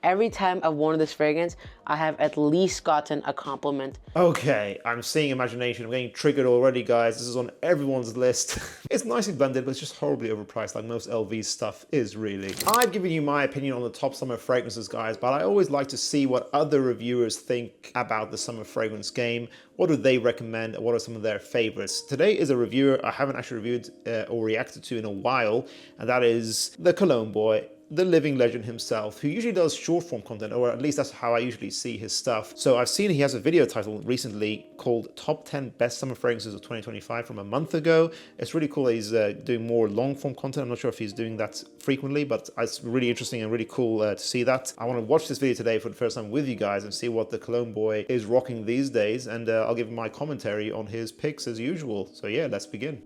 Every time I've worn this fragrance, I have at least gotten a compliment. Okay, I'm seeing imagination. I'm getting triggered already, guys. This is on everyone's list. It's nicely blended, but it's just horribly overpriced, like most LV stuff is really. I've given you my opinion on the top summer fragrances, guys, but I always like to see what other reviewers think about the summer fragrance game. What do they recommend? What are some of their favorites? Today is a reviewer I haven't actually reviewed or reacted to in a while, and that is TheCologneBoy, the living legend himself, who usually does short form content, or at least that's how I usually see his stuff. So I've seen he has a video title recently called Top 10 Best Summer Fragrances of 2025 from a month ago. It's really cool that he's doing more long form content. I'm not sure if he's doing that frequently, but it's really interesting and really cool to see that. I want to watch this video today for the first time with you guys and see what TheCologneBoy is rocking these days, and I'll give my commentary on his picks as usual. So yeah, let's begin.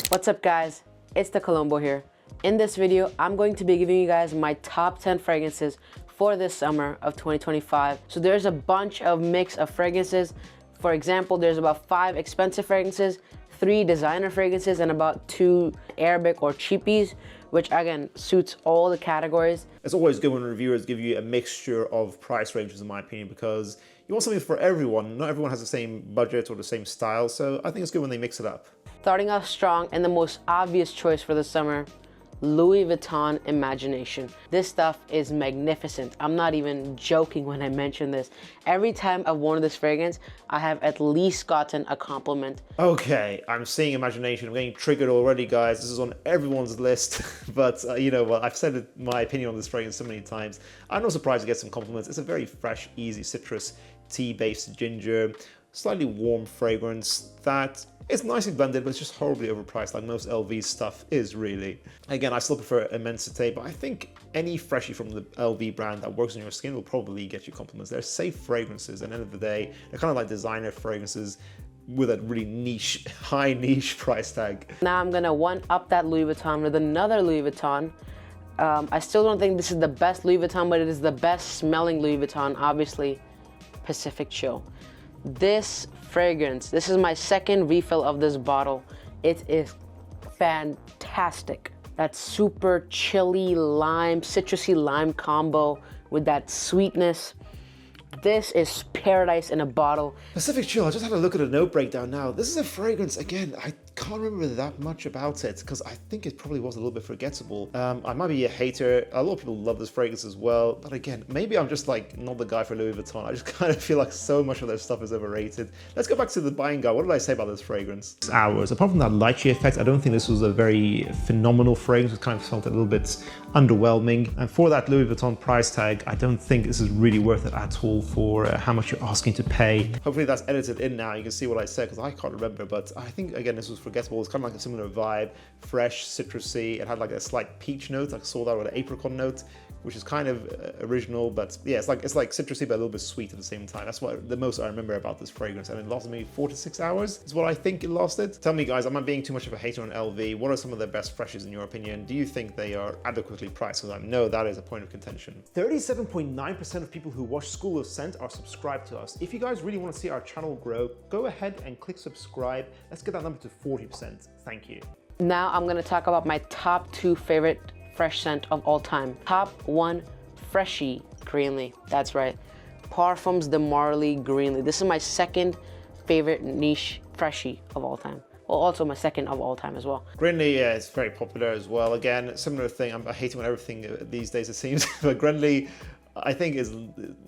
What's up guys, it's TheCologneBoy here. In this video, I'm going to be giving you guys my top 10 fragrances for this summer of 2025. So there's a bunch of mix of fragrances. For example, there's about 5 expensive fragrances, 3 designer fragrances, and about 2 Arabic or cheapies, which again suits all the categories. It's always good when reviewers give you a mixture of price ranges, in my opinion, because you want something for everyone. Not everyone has the same budget or the same style, so I think it's good when they mix it up. Starting off strong and the most obvious choice for the summer, Louis Vuitton Imagination. This stuff is magnificent. I'm not even joking when I mention this. Every time I've worn this fragrance, I have at least gotten a compliment. Okay, I'm seeing imagination. I'm getting triggered already, guys. This is on everyone's list, but you know what? I've said my opinion on this fragrance so many times. I'm not surprised to get some compliments. It's a very fresh, easy citrus, tea-based ginger, slightly warm fragrance that it's nicely blended, but it's just horribly overpriced, like most LV stuff is really. Again, I still prefer Immensité, but I think any freshie from the LV brand that works on your skin will probably get you compliments. They're safe fragrances, at the end of the day. They're kind of like designer fragrances with a really niche, high niche price tag. Now I'm gonna one-up that Louis Vuitton with another Louis Vuitton. I still don't think this is the best Louis Vuitton, but it is the best smelling Louis Vuitton, obviously, Pacific Chill. This fragrance, this is my second refill of this bottle. It is fantastic. That super chilly lime, citrusy lime combo with that sweetness. This is paradise in a bottle. Pacific Chill, I just had a look at a note breakdown now. This is a fragrance, again, I can't remember that much about it because I think it probably was a little bit forgettable. I might be a hater. A lot of people love this fragrance as well. But again, maybe I'm just like not the guy for Louis Vuitton. I just kind of feel like so much of their stuff is overrated. Let's go back to the buying guide. What did I say about this fragrance? Hours. Apart from that lychee effect, I don't think this was a very phenomenal fragrance. It kind of felt a little bit underwhelming. And for that Louis Vuitton price tag, I don't think this is really worth it at all for how much you're asking to pay. Hopefully that's edited in now. You can see what I said because I can't remember. But I think, again, this was forgettable. It's kind of like a similar vibe, fresh, citrusy. It had like a slight peach note. I saw that with an apricot note, which is kind of original, but yeah, it's like citrusy but a little bit sweet at the same time. That's what the most I remember about this fragrance, and it lasted me 4 to 6 hours is what I think it lasted. Tell me, guys, am I being too much of a hater on LV? What are some of their best freshes in your opinion? Do you think they are adequately priced? Because I know that is a point of contention. 37.9% of people who watch School of Scent are subscribed to us. If you guys really want to see our channel grow, go ahead and click subscribe. Let's get that number to 40%. Thank you. Now I'm gonna talk about my top 2 favorite fresh scent of all time. Top 1, Freshie Greenley. That's right. Parfums de Marly Greenley. This is my second favorite niche freshie of all time. Well, also my second of all time as well. Greenley, yeah, is very popular as well. Again, similar thing. I hate it when everything these days it seems, but Greenley, I think is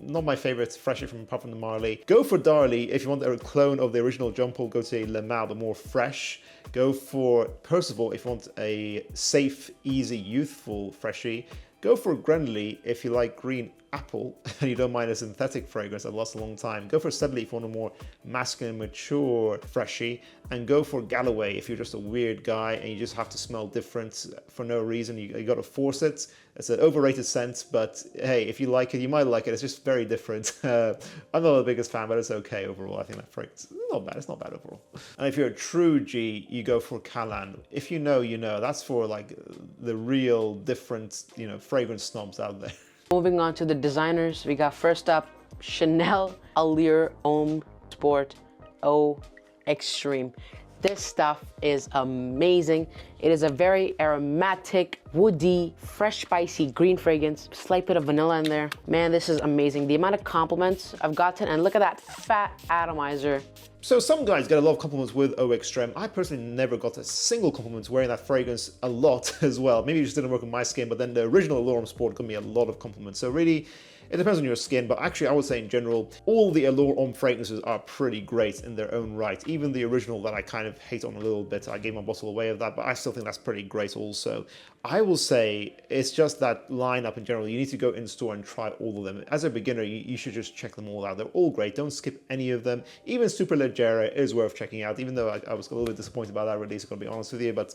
not my favorite freshie from Parfum de Marly. Go for Darley if you want a clone of the original Jean Paul Gaultier Le Male, but more fresh. Go for Percival if you want a safe, easy, youthful freshie. Go for Greenley if you like green apple and you don't mind a synthetic fragrance that lasts a long time. Go for Sedley if you want a more masculine, mature freshie. And go for Galloway if you're just a weird guy and you just have to smell different for no reason. You got to force it. It's an overrated scent, but hey, if you like it, you might like it. It's just very different. I'm not the biggest fan, but it's okay overall. I think that fragrance is not bad. It's not bad overall. And if you're a true G, you go for Kalan. If you know, you know. That's for like the real different, you know, fragrance snobs out there. Moving on to the designers, we got first up Chanel Allure Homme Sport O Extreme. This stuff is amazing. It is a very aromatic, woody, fresh, spicy green fragrance. Slight bit of vanilla in there. Man, this is amazing. The amount of compliments I've gotten, and look at that fat atomizer. So some guys get a lot of compliments with Eau Extreme. I personally never got a single compliment wearing that fragrance a lot as well. Maybe it just didn't work on my skin, but then the original Allure Sport got me a lot of compliments. So really, it depends on your skin, but actually I would say in general, all the Allure Homme fragrances are pretty great in their own right. Even the original that I kind of hate on a little bit, I gave my bottle away of that, but I still think that's pretty great also. I will say it's just that lineup in general. You need to go in store and try all of them. As a beginner, you should just check them all out. They're all great. Don't skip any of them. Even Superleggera is worth checking out, even though I was a little bit disappointed about that release, I've got to be honest with you, but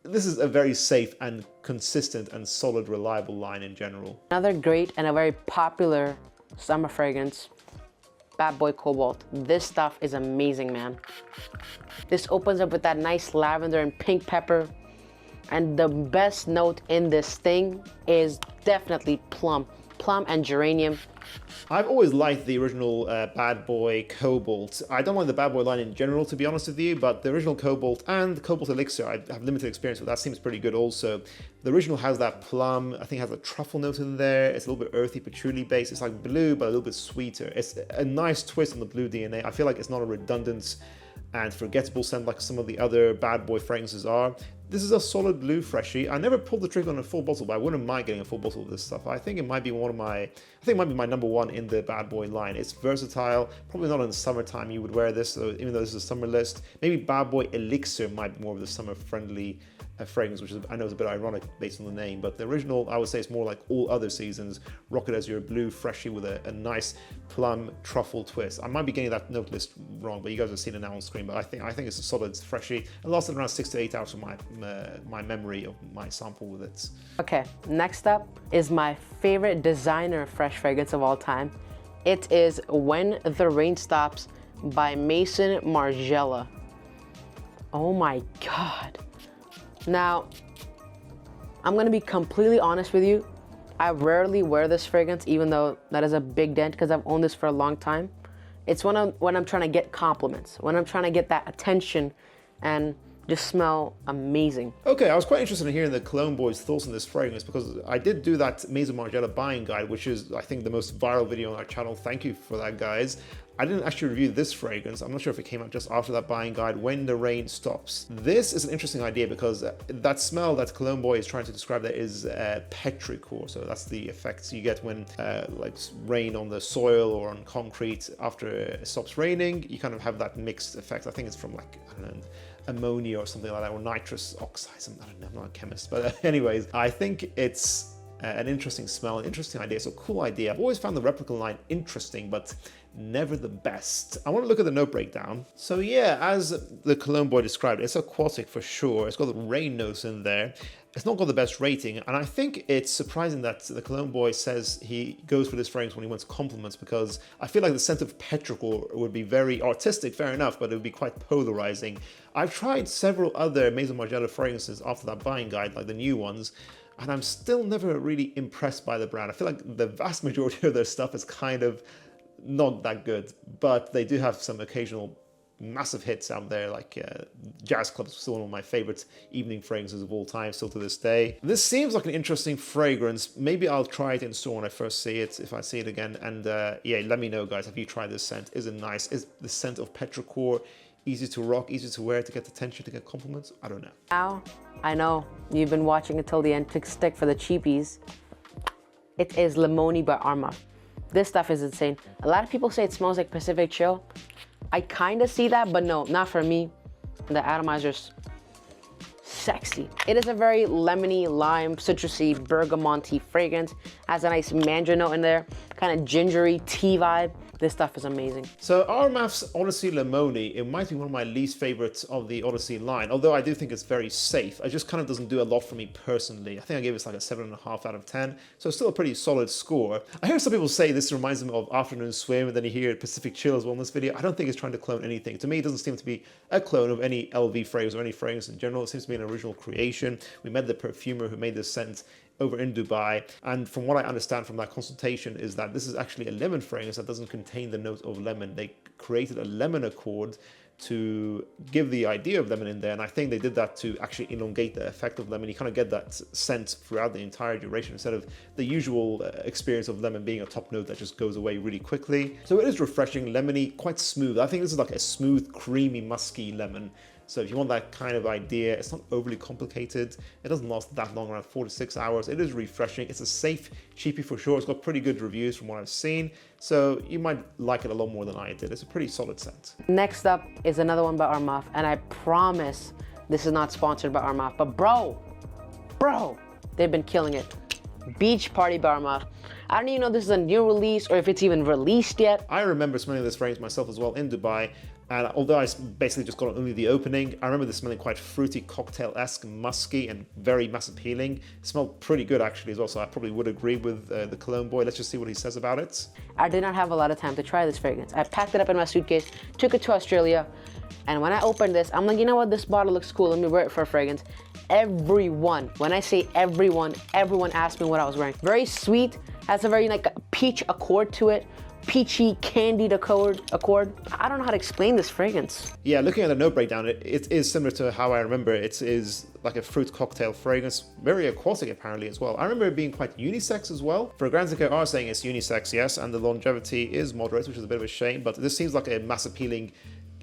this is a very safe and consistent and solid, reliable line in general. Another great and a very popular summer fragrance, Bad Boy Cobalt. This stuff is amazing, man. This opens up with that nice lavender and pink pepper. And the best note in this thing is definitely plum. Plum and geranium. I've always liked the original Bad Boy Cobalt. I don't like the Bad Boy line in general, to be honest with you, but the original Cobalt and Cobalt Elixir, I have limited experience with. That seems pretty good also. The original has that plum, I think it has a truffle note in there. It's a little bit earthy, patchouli based. It's like blue, but a little bit sweeter. It's a nice twist on the blue DNA. I feel like it's not a redundant and forgettable scent like some of the other Bad Boy fragrances are. This is a solid blue freshie. I never pulled the trigger on a full bottle, but I wouldn't mind getting a full bottle of this stuff. I think it might be my number one in the Bad Boy line. It's versatile. Probably not in the summertime you would wear this, so even though this is a summer list. Maybe Bad Boy Elixir might be more of the summer friendly fragrance, which is, I know is a bit ironic based on the name, but the original, I would say it's more like all other seasons. Rock it as your blue freshie with a nice plum truffle twist. I might be getting that note list wrong, but you guys have seen it now on screen, but I think it's a solid freshie. It lasted around 6 to 8 hours from my memory of my sample with it. Okay, next up is my favorite designer fresh fragrance of all time. It is When the Rain Stops by Maison Margiela. Oh my God. Now, I'm gonna be completely honest with you. I rarely wear this fragrance, even though that is a big dent because I've owned this for a long time. It's when I'm trying to get compliments, when I'm trying to get that attention and just smell amazing. Okay, I was quite interested in hearing the TheCologneBoy's thoughts on this fragrance because I did do that Maison Margiela buying guide, which is, I think, the most viral video on our channel. Thank you for that, guys. I didn't actually review this fragrance. I'm not sure if it came out just after that buying guide, When the Rain Stops. This is an interesting idea because that smell that TheCologneBoy is trying to describe there is petrichor. So that's the effects you get when like rain on the soil or on concrete after it stops raining. You kind of have that mixed effect. I think it's from like, I don't know, ammonia or something like that, or nitrous oxides. I don't know, I'm not a chemist. But anyways, I think it's an interesting smell, an interesting idea. It's a cool idea. I've always found the replica line interesting, but never the best. I want to look at the note breakdown. So yeah, as the TheCologneBoy described, it's aquatic for sure. It's got the rain notes in there. It's not got the best rating, and I think it's surprising that the TheCologneBoy says he goes for this fragrance when he wants compliments, because I feel like the scent of petrichor would be very artistic, fair enough, but it would be quite polarizing. I've tried several other Maison Margiela fragrances after that buying guide, like the new ones, and I'm still never really impressed by the brand. I feel like the vast majority of their stuff is kind of not that good, but they do have some occasional massive hits out there, like Jazz Club is still one of my favorite evening fragrances of all time, still to this day. This seems like an interesting fragrance. Maybe I'll try it in store when I first see it, if I see it again. And yeah, let me know, guys, have you tried this scent? Is it nice? Is the scent of petrichor easy to rock, easy to wear, to get attention, to get compliments? I don't know. Now, I know you've been watching until the end to stick for the cheapies. It is Limoni by Armaf. This stuff is insane. A lot of people say it smells like Pacific Chill. I kind of see that, but no, not for me. The atomizer's sexy. It is a very lemony, lime, citrusy, bergamonty fragrance. Has a nice mandarin note in there, kind of gingery tea vibe. This stuff is amazing. So Armaf's Odyssey Limoni, it might be one of my least favorites of the Odyssey line, although I do think it's very safe. It just kind of doesn't do a lot for me personally. I think I gave it like a 7.5 out of 10, so it's still a pretty solid score. I hear some people say this reminds them of Afternoon Swim, and then you hear Pacific Chill as well in this video. I don't think it's trying to clone anything. To me, it doesn't seem to be a clone of any LV fragrance or any fragrance in general. It seems to be an original creation. We met the perfumer who made this scent over in Dubai, and from what I understand from that consultation is that this is actually a lemon fragrance that doesn't contain the note of lemon. They created a lemon accord to give the idea of lemon in there, and I think they did that to actually elongate the effect of lemon. You kind of get that scent throughout the entire duration instead of the usual experience of lemon being a top note that just goes away really quickly. So it is refreshing, lemony, quite smooth. I think this is like a smooth, creamy, musky lemon. So if you want that kind of idea, it's not overly complicated. It doesn't last that long, around 4 to 6 hours. It is refreshing. It's a safe cheapie for sure. It's got pretty good reviews from what I've seen. So you might like it a lot more than I did. It's a pretty solid scent. Next up is another one by Armaf, and I promise this is not sponsored by Armaf, but bro, they've been killing it. Beach Party by Armaf. I don't even know if this is a new release or if it's even released yet. I remember smelling this fragrance myself as well in Dubai. And although I basically just got only the opening, I remember this smelling quite fruity, cocktail-esque, musky, and very mass appealing. It smelled pretty good actually as well, so I probably would agree with the Cologne Boy. Let's just see what he says about it. I did not have a lot of time to try this fragrance. I packed it up in my suitcase, took it to Australia, and when I opened this, I'm like, you know what, this bottle looks cool, let me wear it for a fragrance. Everyone, when I say everyone asked me what I was wearing. Very sweet, has a very like peach accord to it. Peachy, candied accord. I don't know how to explain this fragrance. Yeah, looking at the note breakdown, it is similar to how I remember it. It is like a fruit cocktail fragrance, very aquatic apparently as well. I remember it being quite unisex as well. Fragrantica are saying it's unisex, yes, and the longevity is moderate, which is a bit of a shame, but this seems like a mass appealing,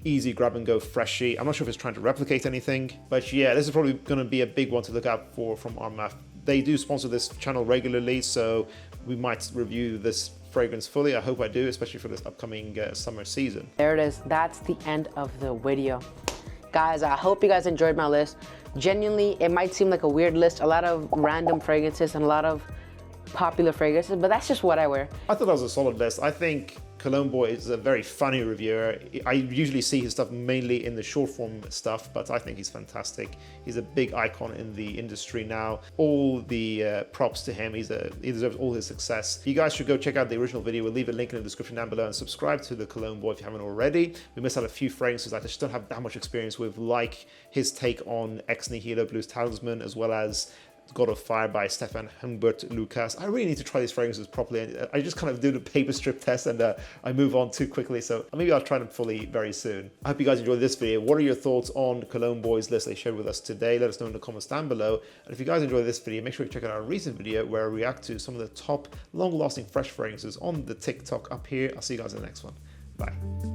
easy grab and go freshie. I'm not sure if it's trying to replicate anything, but yeah, this is probably going to be a big one to look out for from Armaf. They do sponsor this channel regularly, so we might review this fragrance fully. I hope I do, especially for this upcoming summer season. There it is. That's the end of the video. Guys, I hope you guys enjoyed my list. Genuinely, it might seem like a weird list, a lot of random fragrances and a lot of popular fragrances, but that's just what I wear. I thought that was a solid list. I think Cologne Boy is a very funny reviewer. I usually see his stuff mainly in the short form stuff, but I think he's fantastic. He's a big icon in the industry now. All the props to him. He deserves all his success. You guys should go check out the original video. We'll leave a link in the description down below and subscribe to the Cologne Boy if you haven't already. We missed out a few fragrances I just don't have that much experience with, like his take on Ex Nihilo Blues Talisman, as well as God of Fire by Stefan Humbert Lucas. I really need to try these fragrances properly. I just kind of do the paper strip test and I move on too quickly, so maybe I'll try them fully very soon. I hope you guys enjoyed this video. What are your thoughts on Cologne Boy's list they shared with us today? Let us know in the comments down below. And if you guys enjoyed this video, make sure you check out our recent video where I react to some of the top long-lasting fresh fragrances on the TikTok up here. I'll see you guys in the next one. Bye.